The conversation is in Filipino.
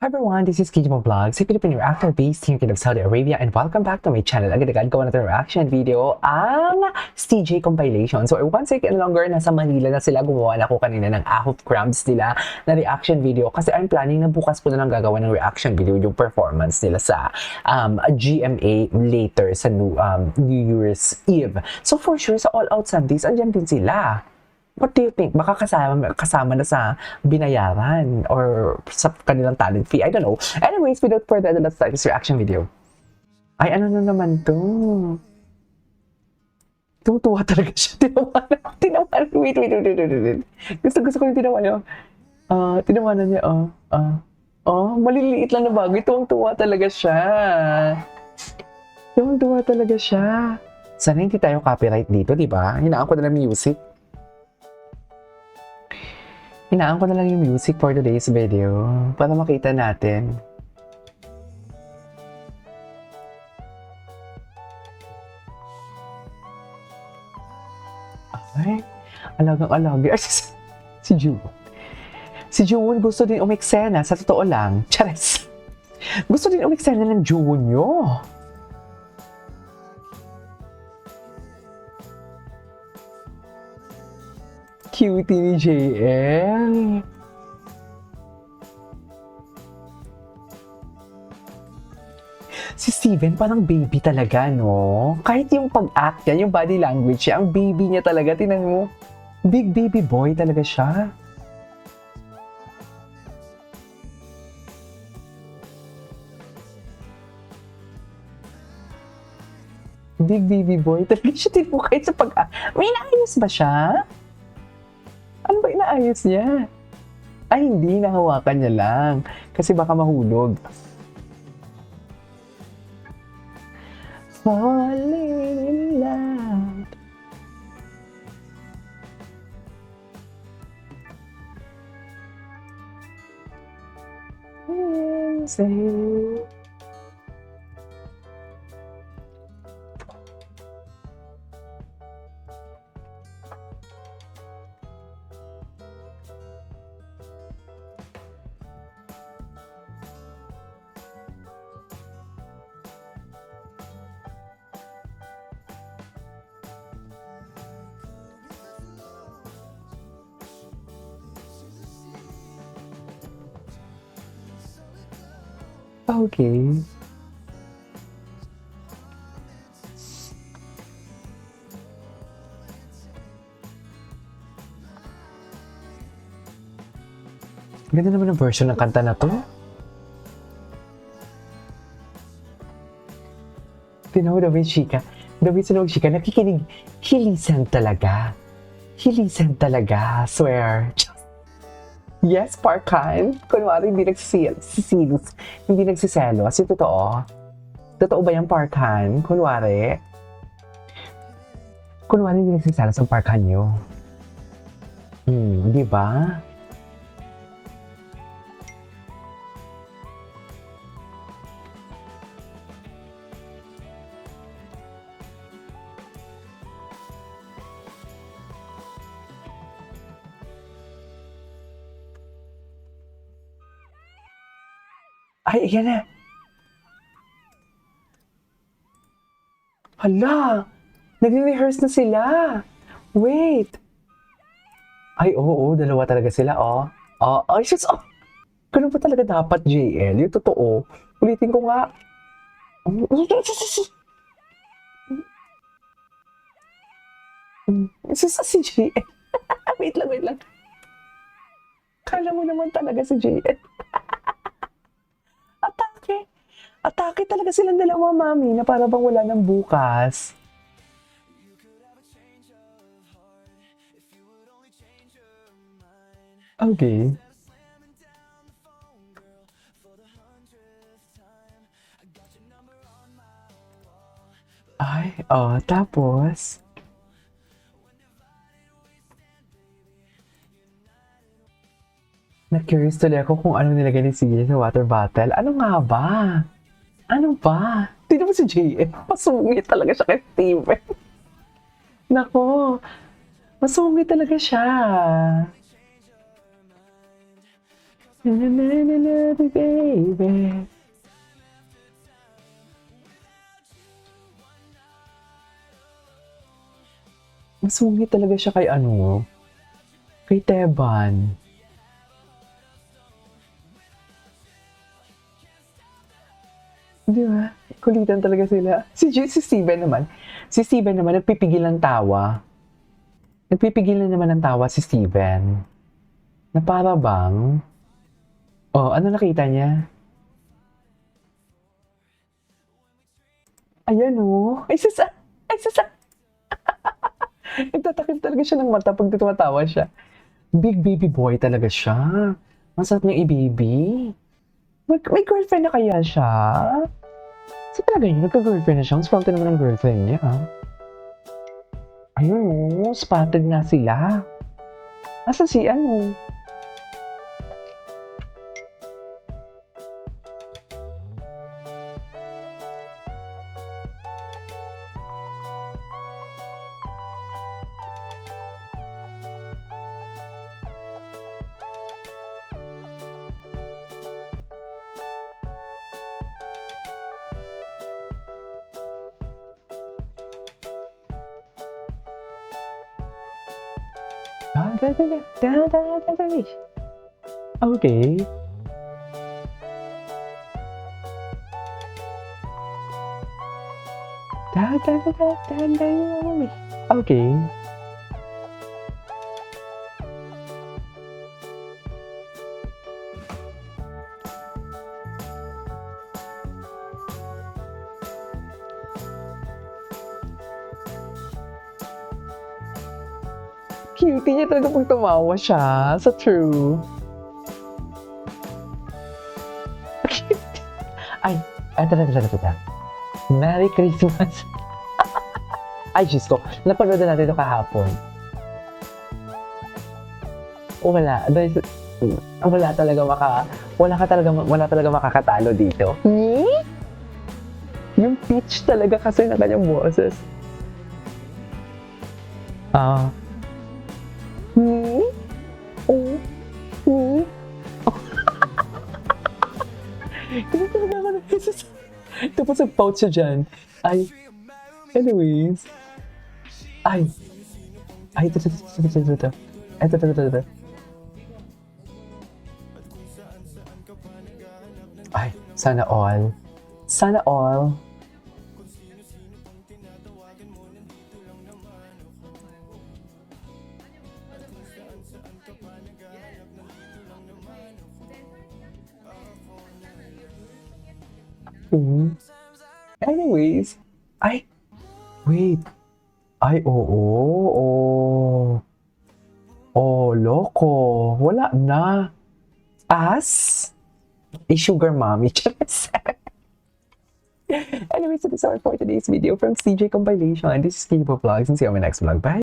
Hi everyone, this is Kijimo Vlogs, a Filipino reactor based here in Kingdom of Saudi Arabia, and welcome back to my channel. Agad-agad gawa natin reaction video ang CJ compilation. So one second longer, nasa Manila na sila, gumawa na ako kanina ng Ahop Crabs nila na reaction video kasi I'm planning na bukas ko na lang gagawa ng reaction video yung performance nila sa GMA later sa New Year's Eve. So for sure, sa All Out Sundays, andyan din sila. What do you think? Baka kasama na sa binayaran or sa kanilang talent fee. I don't know. Anyways, without further ado, let's start this reaction video. Ay, ano na naman to? Tutuwa talaga siya. Tinawanan. Wait. Gusto ko yung tinawanan. Tinawanan niya, maliliit lang na bagay. Tuwang-tuwa talaga siya. Tuwang-tuwa talaga siya. Sana hindi tayo copyright dito, di ba? Hinaan ko na ng music. Hinaan ko na lang yung music for today's video para makita natin. Ay, alagang-alagi. Si June. Si June gusto din umiksena, sa totoo lang. Chares. Gusto din umiksena ng June nyo. Cutie ni JL. Si Steven parang baby talaga, no? Kahit yung pag-act niya, yung body language niya, ang baby niya talaga. Tingnan mo, big baby boy talaga siya. Big baby boy talaga siya. Tingnan mo kahit sa pag-act. May naayos ba siya? Ano ba inaayos niya? Ay, hindi. Nahawakan niya lang. Kasi baka mahulog. Falling in love. Insane. Okay. Ganda naman ang version ng kanta na to. Tinaw daw yung chika. Daw yung sinawag chika, nakikinig. Hilisan talaga. Hilisan talaga. Swear. Yes, Parkan. Kunwari, hindi nagsisilos. Hindi nagsiselo. Kasi totoo. Totoo ba yung Parkan? Kunwari. Kunwari, hindi nagsiselo sa Parkan nyo. Di ba? Ay, yan na. Hala, nagre-rehearse na sila. Wait. Ay, oo, dalawa talaga sila, oh. Ay, sus, oh. Ganun pa talaga dapat, JL. Yung totoo. Ulitin ko nga. Sus, si JL. Wait lang. Kala mo naman talaga si JL. Atake talaga silang dalawa, mami, na para bang wala ng bukas. Okay. Ay, tapos? Na-curious tuloy ako kung ano nilagay ni CJ sa water bottle. Ano nga ba? Ano ba? Tignan mo si JM. Masungit talaga siya kay Steven. Nako, masungit talaga siya. baby. Masungit talaga siya kay ano, kay Teban. Di ba? Kulitan talaga sila. Si Steven naman. Si Steven naman, nagpipigil ng tawa. Nagpipigil na naman ng tawa si Steven. Na para bang, oh, ano nakita niya? Ayan oh. Ay, nagtatakip talaga siya ng mata pag tumatawa siya. Big baby boy talaga siya. Masarap niyang i-baby. May girlfriend na kaya siya? Sa talaga yun, nagka-girlfriend na siya. Ang spotted naman ng girlfriend niya. Ayun oh, spotted na sila. Asa si ano? Okay. Okay. Cutie niya talaga pag tumawa siya. Sa true. Ay, tara. Merry Christmas. Ay, Diyos ko. Napanood na natin ito kahapon. Wala. Wala talaga makakatalo dito. Yung pitch talaga kasi ng kanyang boses. Hindi talaga ako naisas. Tapos nag-pout siya dyan. Ay, anyways. Ito. Ay, sana all. Sana all. Anyways. Ay, wait. Ay, oo. Oh, loko. Wala na. As? Sugar mommy. Anyways, so this is all for today's video from CJ Compilation. This is Kibo Vlogs and see you on my next vlog. Bye!